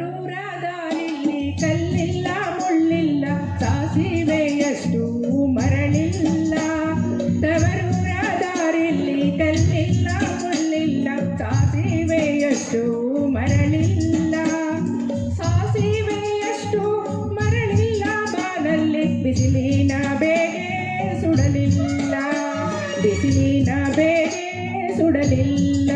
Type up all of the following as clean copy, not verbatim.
ತವರೂರಾದಲ್ಲಿ ಕಲ್ಲಿಲ್ಲ ಮುಳ್ಳಿಲ್ಲ ಸಾಸಿವೆಯಷ್ಟು ಮರಳಿಲ್ಲ. ತವರೂರಾದಾರಿಲ್ಲಿ ಕಲ್ಲಿಲ್ಲ ಮುಳ್ಳಿಲ್ಲ ಸಾಸಿವೆಯಷ್ಟು ಮರಳಿಲ್ಲ. ಸಾಸಿವೆಯಷ್ಟು ಮರಳಿಲ್ಲ ಬಾನಲ್ಲಿ ಬಿಸಿಲಿನ ಬೇಗೆ ಸುಡಲಿಲ್ಲ. ಬಿಸಿಲಿನ ಬೇಗೆ ಸುಡಲಿಲ್ಲ.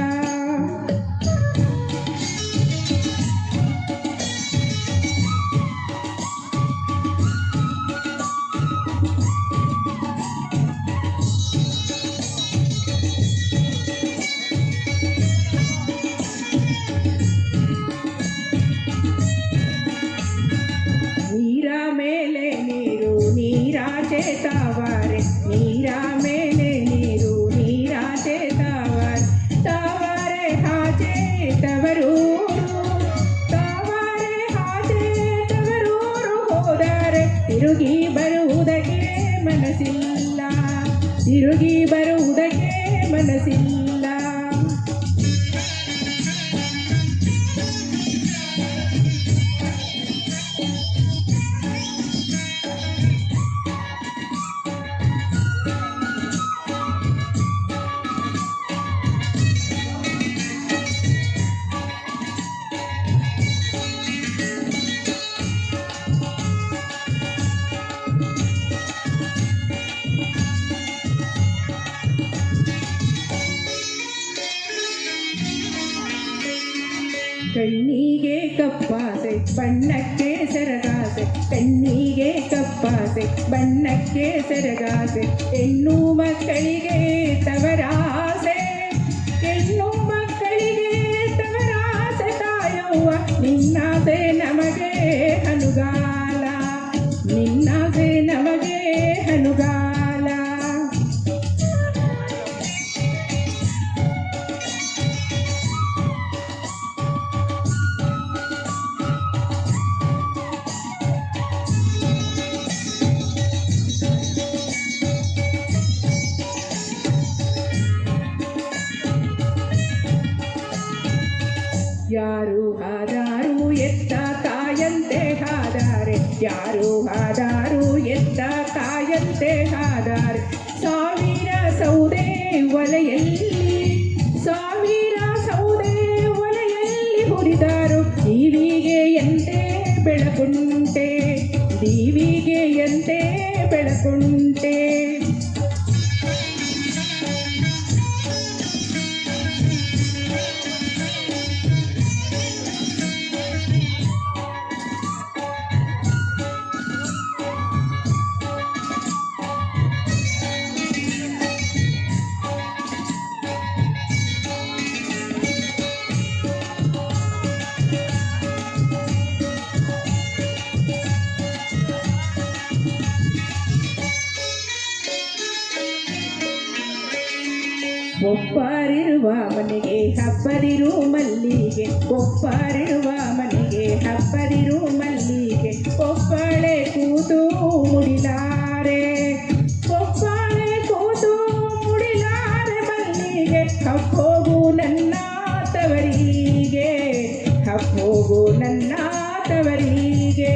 ನೀರ ಮೇಲೆ ನೀರು ನೀರಾಚೆ ತಾವಾರೆ. ನೀರ ಮೇಲೆ ನೀರು ನೀರಾಚೆ ತಾವಾರೆ. ತಾವಾರೆ ಹಾಚೆ ತವರೂರು. ತಾವಾರೆ ಹಾಚೆ ತವರೂರು ಹೋದರೆ ತಿರುಗಿ ಬರುವುದಕ್ಕೆ ಮನಸ್ಸಿಲ್ಲ. ತಿರುಗಿ ಬರುವುದಕ್ಕೆ ಮನಸ್ಸಿಲ್ಲ. ಕಣ್ಣಿಗೆ ಕಪ್ಪಾಸೆ ಬಣ್ಣಕ್ಕೆ ಸೆರಗಾಸೆ. ಕಣ್ಣಿಗೆ ಕಪ್ಪಾಸೆ ಬಣ್ಣಕ್ಕೆ ಸೆರಗಾಸೆ. ಹೆಣ್ಣು ಮಕ್ಕಳಿಗೆ ತವರಾಸೆ. ಹೆಣ್ಣು ಮಕ್ಕಳಿಗೆ ತವರಾಸೆ. ತಾಯವ್ವ ನಿನ್ನಾಸೆ ನಮಗೆ ಹನುಗಾಲ. ನಿನ್ನಾಸೆ ನಮಗೆ ಹನುಗಾಲ. ಯಾರು ಹಾದಾರು ಎತ್ತ ಕಾಯಂತೆ ಹಾದಾರೆ. ಯಾರು ಹಾದಾರು ಎತ್ತ ಕಾಯಂತೆ ಹಾದಾರೆ. ಸಾವಿರ ಸೌದೆ ಒಲೆಯಲ್ಲಿ ಸಾವಿರ ಸೌದೆ ಒಲೆಯಲ್ಲಿ ಹುರಿದಾರು. ದೀವಿಗೆ ಎಂತೆ ಬೆಳಕುಂಟೆ. ದೀವಿಗೆ ಎಂತೆ ಬೆಳಕುಂಟೆ. ಒಬ್ಬರಿರುವ ಮನೆಗೆ ಹಬ್ಬದಿರು ಮಲ್ಲಿಗೆ. ಒಬ್ಬರಿರುವ ಮನೆಗೆ ಹಬ್ಬದಿರು ಮಲ್ಲಿಗೆ. ಒಬ್ಬಳೆ ಕೂತು ಮುಡಿಲಾರೆ. ಒಬ್ಬಳೆ ಕೂತು ಮುಡಿಲಾರೆ ಮಲ್ಲಿಗೆ. ಹಬ್ಬೋಗು ನನ್ನ ತವರಿಗೆ. ಹಬ್ಬೋಗು ನನ್ನ ತವರಿಗೆ.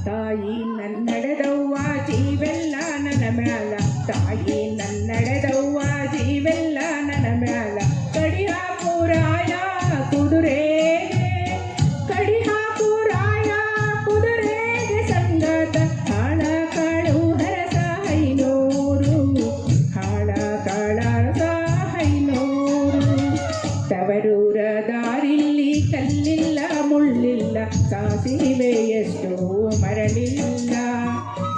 ತಾಯಿ ನನ್ನಡೆದವ್ವ ಜೀವೆಲ್ಲ ನನ್ನ ಮ್ಯಾಲ. ತಾಯಿ ನನ್ನಡೆದವ್ವ ಜೀವೆಲ್ಲ ನನ್ನ ಮ್ಯಾಲ. ಕಡಿ ಹಾಕು ರಾಯ ಕುದುರೆಗೆ. ಕಡಿ ಹಾಕು ರಾಯ ಕುದುರೆಗೆ ಸಂಗತ ಹಾಳ ಕಾಳ ತವರೂರ ದಾರಿಲ್ಲಿ ಕಲ್ಲಿಲ್ಲ ಮುಳ್ಳಿಲ್ಲ ಸಾಸಿವೆಯಷ್ಟು ಮರಳಿಲ್ಲ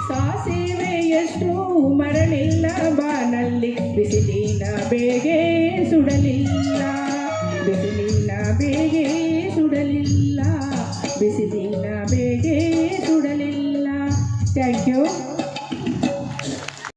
ಸಾಸಿವೆಯಷ್ಟು ಮರಳಿಲ್ಲ ಬಾನಲ್ಲಿ ಬಿಸಿಲಿನ ಬೇಗೆ ಸುಡಲಿಲ್ಲ ಬಿಸಿಲಿನ ಬೇಗೆ ಸುಡಲಿಲ್ಲ ಬಿಸಿಲಿನ